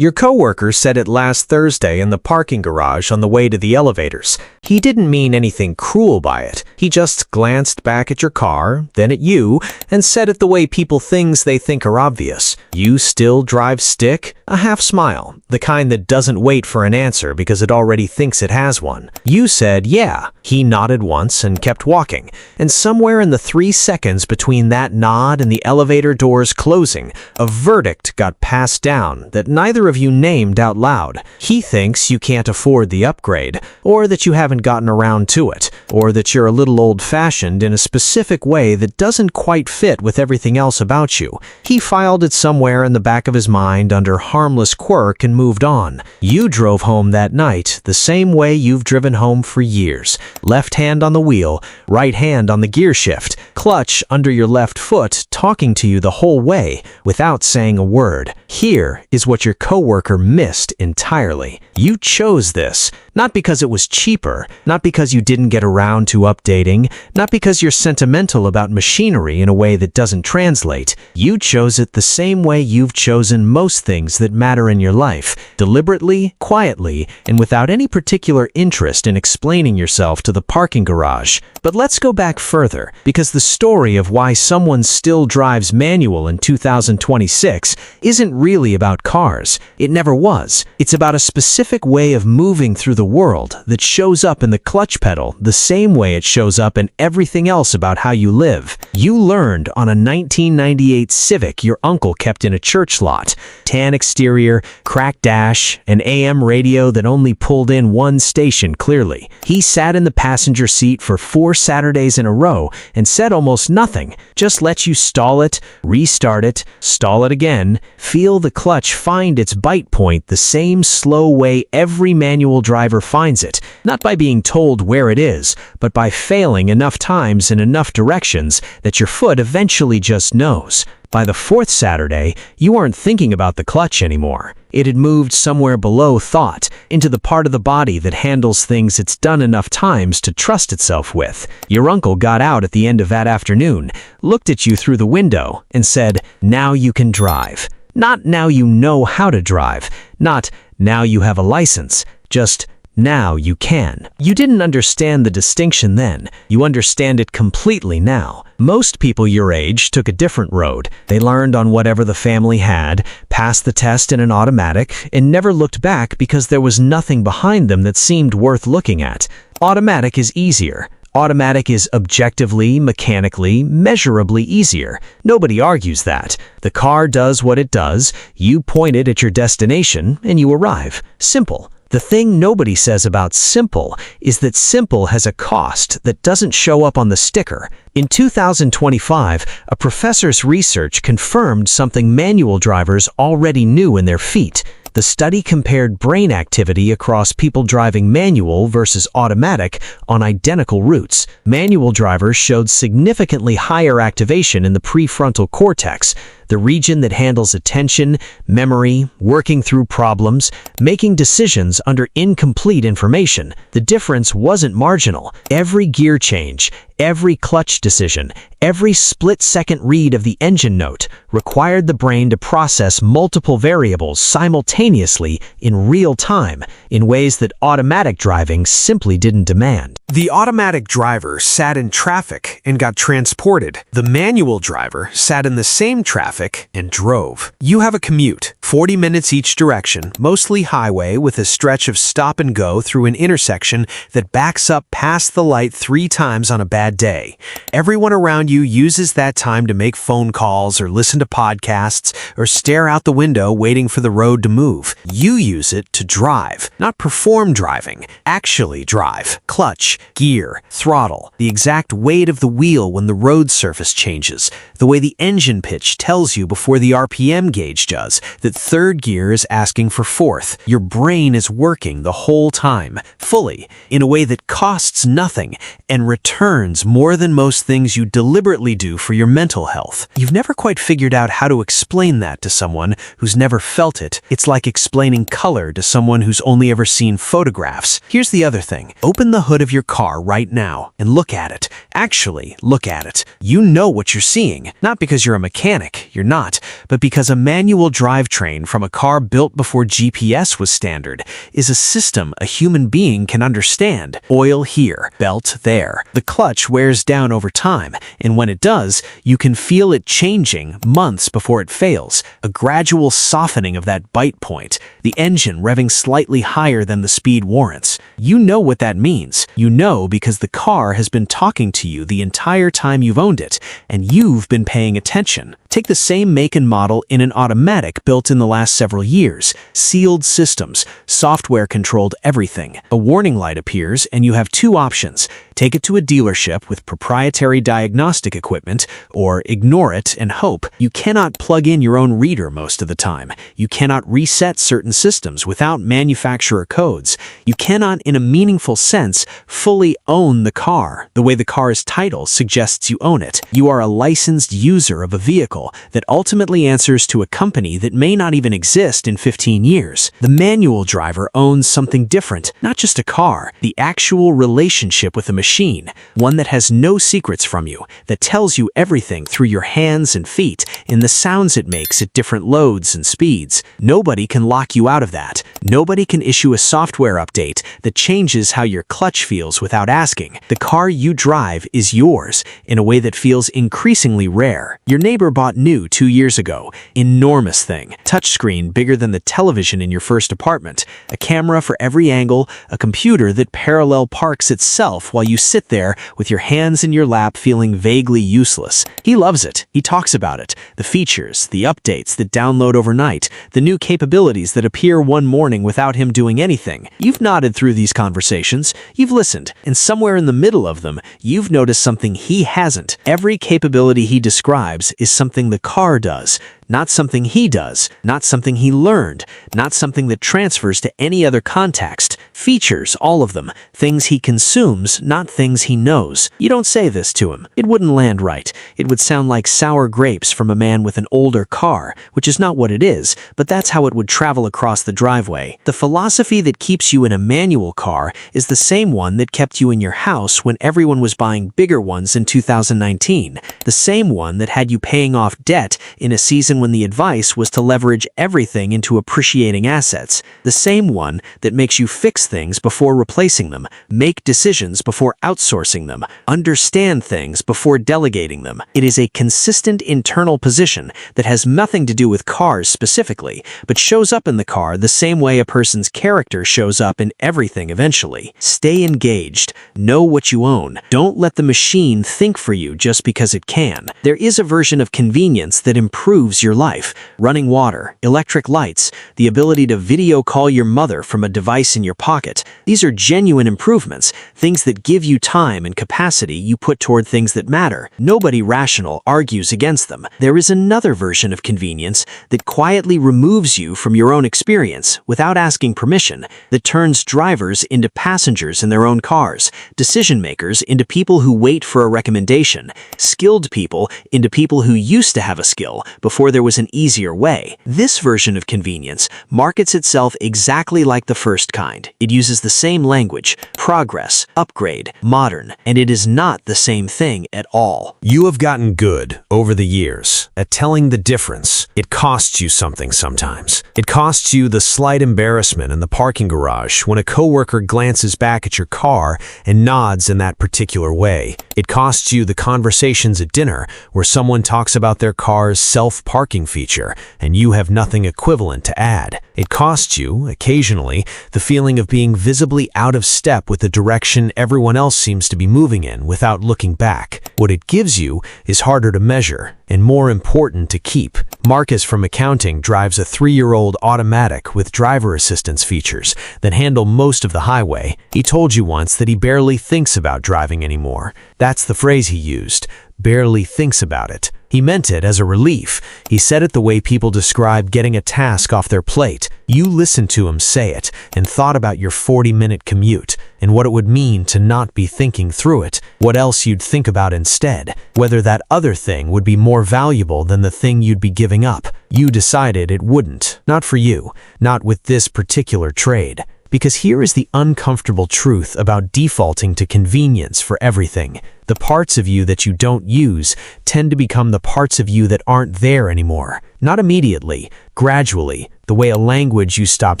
Your coworker said it last Thursday in the parking garage on the way to the elevators. He didn't mean anything cruel by it. He just glanced back at your car, then at you, and said it the way people things they think are obvious. You still drive stick? A half smile, the kind that doesn't wait for an answer because it already thinks it has one. You said, yeah. He nodded once and kept walking. And somewhere in the 3 seconds between that nod and the elevator doors closing, a verdict got passed down that neither of you named out loud. He thinks you can't afford the upgrade, or that you haven't gotten around to it, or that you're a little old-fashioned in a specific way that doesn't quite fit with everything else about you. He filed it somewhere in the back of his mind under harmless quirk and moved on. You drove home that night the same way you've driven home for years. Left hand on the wheel, right hand on the gear shift, clutch under your left foot, talking to you the whole way without saying a word. Here is what your coworker missed entirely. You chose this, not because it was cheaper, not because you didn't get around to updating, not because you're sentimental about machinery in a way that doesn't translate. You chose it the same way you've chosen most things that matter in your life, deliberately, quietly, and without any particular interest in explaining yourself to the parking garage. But let's go back further, because the story of why someone still drives manual in 2026 isn't really about cars. It never was. It's about a specific way of moving through the world that shows up in the clutch pedal the same way it shows up in everything else about how you live. You learned on a 1998 Civic your uncle kept in a church lot. Tan exterior, cracked dash, an AM radio that only pulled in one station clearly. He sat in the passenger seat for 4 Saturdays in a row and said almost nothing. Just let you stall it, restart it, stall it again, feel the clutch find its bite point the same slow way every manual driver finds it, not by being told where it is, but by failing enough times in enough directions that your foot eventually just knows. By the 4th Saturday, you aren't thinking about the clutch anymore. It had moved somewhere below thought, into the part of the body that handles things it's done enough times to trust itself with. Your uncle got out at the end of that afternoon, looked at you through the window, and said, "Now you can drive." Not now you know how to drive, not now you have a license, just now you can. You didn't understand the distinction then. You understand it completely now. Most people your age took a different road. They learned on whatever the family had, passed the test in an automatic, and never looked back because there was nothing behind them that seemed worth looking at. Automatic is easier. Automatic is objectively, mechanically, measurably easier. Nobody argues that. The car does what it does, you point it at your destination, and you arrive. Simple. The thing nobody says about simple is that simple has a cost that doesn't show up on the sticker. In 2025, a professor's research confirmed something manual drivers already knew in their feet. The study compared brain activity across people driving manual versus automatic on identical routes. Manual drivers showed significantly higher activation in the prefrontal cortex, the region that handles attention, memory, working through problems, making decisions under incomplete information. The difference wasn't marginal. Every gear change, every clutch decision, every split-second read of the engine note required the brain to process multiple variables simultaneously in real time in ways that automatic driving simply didn't demand. The automatic driver sat in traffic and got transported. The manual driver sat in the same traffic and drove. You have a commute, 40 minutes each direction, mostly highway with a stretch of stop and go through an intersection that backs up past the light 3 times on a bad day. Everyone around you uses that time to make phone calls or listen to podcasts or stare out the window waiting for the road to move. You use it to drive, not perform driving, actually drive. Clutch, gear, throttle, the exact weight of the wheel when the road surface changes, the way the engine pitch tells you before the RPM gauge does that 3rd gear is asking for 4th. Your brain is working the whole time, fully, in a way that costs nothing and returns more than most things you deliberately do for your mental health. You've never quite figured out how to explain that to someone who's never felt it. It's like explaining color to someone who's only ever seen photographs. Here's the other thing. Open the hood of your car right now and look at it. Actually, look at it. You know what you're seeing, not because you're a mechanic. you're not, but because a manual drivetrain from a car built before GPS was standard is a system a human being can understand. Oil here, belt there. The clutch wears down over time, and when it does, you can feel it changing months before it fails, a gradual softening of that bite point, the engine revving slightly higher than the speed warrants. You know what that means. You know because the car has been talking to you the entire time you've owned it, and you've been paying attention. Take the same make and model in an automatic built in the last several years. Sealed systems, software-controlled everything. A warning light appears, and you have two options. Take it to a dealership with proprietary diagnostic equipment, or ignore it and hope. You cannot plug in your own reader most of the time. You cannot reset certain systems without manufacturer codes. You cannot, in a meaningful sense, fully own the car, the way the car's title suggests you own it. You are a licensed user of a vehicle that ultimately answers to a company that may not even exist in 15 years. The manual driver owns something different, not just a car, the actual relationship with a machine, one that has no secrets from you, that tells you everything through your hands and feet, in the sounds it makes at different loads and speeds. Nobody can lock you out of that. Nobody can issue a software update that changes how your clutch feels without asking. The car you drive is yours in a way that feels increasingly rare. Your neighbor bought new 2 years ago. Enormous thing. Touchscreen bigger than the television in your first apartment. A camera for every angle. A computer that parallel parks itself while you sit there with your hands in your lap feeling vaguely useless. He loves it. He talks about it. The features, the updates that download overnight, the new capabilities that appear one morning without him doing anything. You've nodded through these conversations. You've listened. And somewhere in the middle of them, you've noticed something he hasn't. Every capability he describes is something the car does, not something he does, not something he learned, not something that transfers to any other context. Features, all of them. Things he consumes, not things he knows. You don't say this to him. It wouldn't land right. It would sound like sour grapes from a man with an older car, which is not what it is, but that's how it would travel across the driveway. The philosophy that keeps you in a manual car is the same one that kept you in your house when everyone was buying bigger ones in 2019. The same one that had you paying off debt in a season when the advice was to leverage everything into appreciating assets. The same one that makes you fix things before replacing them, make decisions before outsourcing them, understand things before delegating them. It is a consistent internal position that has nothing to do with cars specifically, but shows up in the car the same way a person's character shows up in everything eventually. Stay engaged. Know what you own. Don't let the machine think for you just because it can. There is a version of convenience that improves your life. Running water, electric lights, the ability to video call your mother from a device in your pocket. These are genuine improvements, things that give you time and capacity you put toward things that matter. Nobody rational argues against them. There is another version of convenience that quietly removes you from your own experience without asking permission, that turns drivers into passengers in their own cars, decision makers into people who wait for a recommendation, skilled people into people who used to have a skill before there was an easier way. This version of convenience markets itself exactly like the first kind. It uses the same language, progress, upgrade, modern, and it is not the same thing at all. You have gotten good over the years at telling the difference. It costs you something sometimes. It costs you the slight embarrassment in the parking garage when a coworker glances back at your car and nods in that particular way. It costs you the conversations at dinner where someone talks about their car's self-parking feature and you have nothing equivalent to add. It costs you, occasionally, the feeling of being visibly out of step with the direction everyone else seems to be moving in without looking back. What it gives you is harder to measure and more important to keep. Marcus from accounting drives a 3-year-old automatic with driver assistance features that handle most of the highway. He told you once that he barely thinks about driving anymore. That's the phrase he used. Barely thinks about it. He meant it as a relief. He said it the way people describe getting a task off their plate. You listened to him say it and thought about your 40-minute commute and what it would mean to not be thinking through it, what else you'd think about instead, whether that other thing would be more valuable than the thing you'd be giving up. You decided it wouldn't. Not for you. Not with this particular trade. Because here is the uncomfortable truth about defaulting to convenience for everything. The parts of you that you don't use tend to become the parts of you that aren't there anymore. Not immediately, gradually. The way a language you stop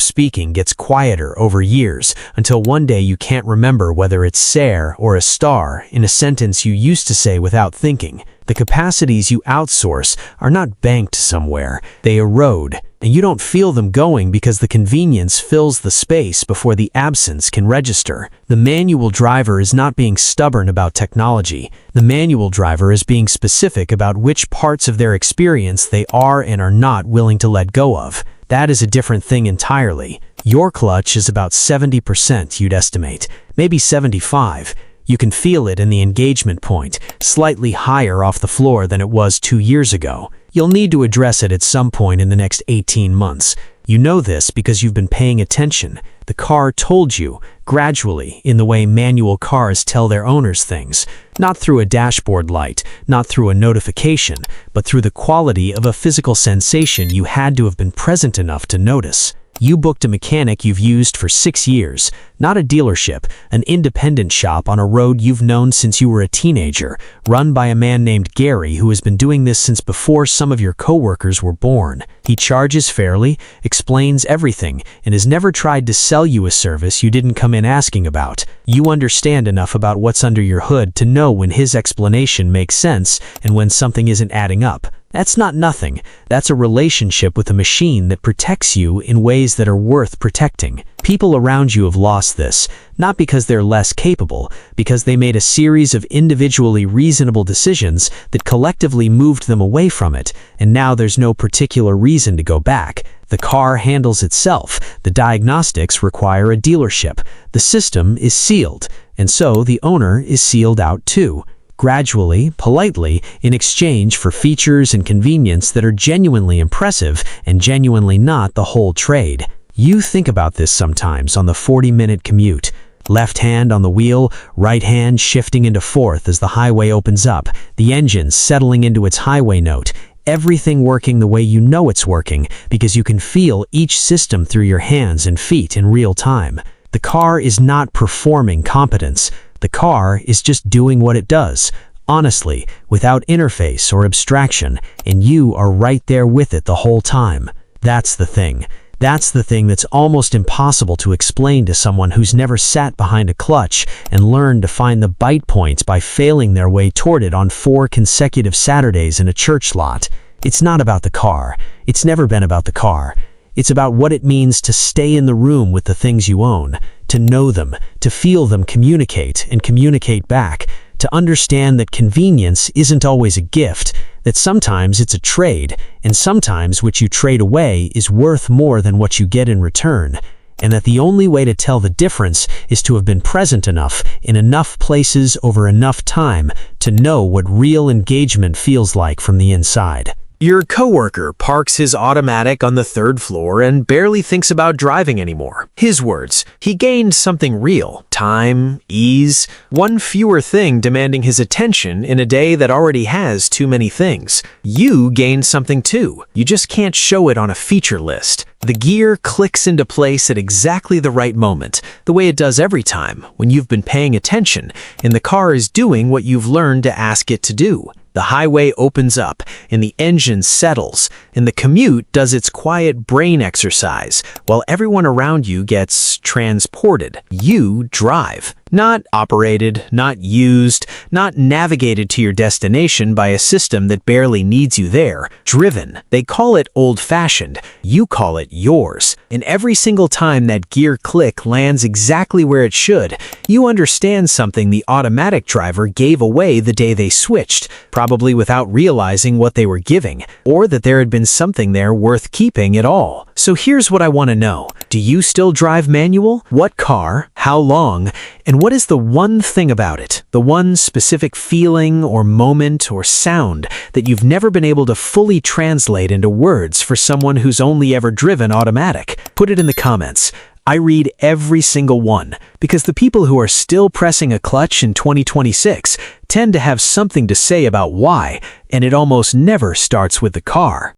speaking gets quieter over years until one day you can't remember whether it's "sare" or a star in a sentence you used to say without thinking. The capacities you outsource are not banked somewhere. They erode, and you don't feel them going because the convenience fills the space before the absence can register. The manual driver is not being stubborn about technology. The manual driver is being specific about which parts of their experience they are and are not willing to let go of. That is a different thing entirely. Your clutch is about 70%, you'd estimate, maybe 75%. You can feel it in the engagement point, slightly higher off the floor than it was 2 years ago. You'll need to address it at some point in the next 18 months. You know this because you've been paying attention. The car told you, gradually, in the way manual cars tell their owners things. Not through a dashboard light, not through a notification, but through the quality of a physical sensation you had to have been present enough to notice. You booked a mechanic you've used for 6 years, not a dealership, an independent shop on a road you've known since you were a teenager, run by a man named Gary who has been doing this since before some of your coworkers were born. He charges fairly, explains everything, and has never tried to sell you a service you didn't come in asking about. You understand enough about what's under your hood to know when his explanation makes sense and when something isn't adding up. That's not nothing. That's a relationship with a machine that protects you in ways that are worth protecting. People around you have lost this, not because they're less capable, because they made a series of individually reasonable decisions that collectively moved them away from it, and now there's no particular reason to go back. The car handles itself. The diagnostics require a dealership. The system is sealed, and so the owner is sealed out too. Gradually, politely, in exchange for features and convenience that are genuinely impressive and genuinely not the whole trade. You think about this sometimes on the 40-minute commute. Left hand on the wheel, right hand shifting into fourth as the highway opens up, the engine settling into its highway note, everything working the way you know it's working because you can feel each system through your hands and feet in real time. The car is not performing competence. The car is just doing what it does, honestly, without interface or abstraction, and you are right there with it the whole time. That's the thing. That's the thing that's almost impossible to explain to someone who's never sat behind a clutch and learned to find the bite points by failing their way toward it on 4 consecutive Saturdays in a church lot. It's not about the car. It's never been about the car. It's about what it means to stay in the room with the things you own, to know them, to feel them communicate and communicate back, to understand that convenience isn't always a gift, that sometimes it's a trade, and sometimes what you trade away is worth more than what you get in return, and that the only way to tell the difference is to have been present enough in enough places over enough time to know what real engagement feels like from the inside. Your coworker parks his automatic on the 3rd floor and barely thinks about driving anymore. His words, he gained something real. Time, ease, one fewer thing demanding his attention in a day that already has too many things. You gained something too. You just can't show it on a feature list. The gear clicks into place at exactly the right moment, the way it does every time when you've been paying attention and the car is doing what you've learned to ask it to do. The highway opens up, and the engine settles, and the commute does its quiet brain exercise, while everyone around you gets transported. You drive. Not operated, not used, not navigated to your destination by a system that barely needs you there. Driven. They call it old-fashioned. You call it yours. And every single time that gear click lands exactly where it should, you understand something the automatic driver gave away the day they switched, probably without realizing what they were giving, or that there had been something there worth keeping at all. So here's what I want to know. Do you still drive manual? What car? How long? And what is the one thing about it, the one specific feeling or moment or sound that you've never been able to fully translate into words for someone who's only ever driven automatic? Put it in the comments. I read every single one, because the people who are still pressing a clutch in 2026 tend to have something to say about why, and it almost never starts with the car.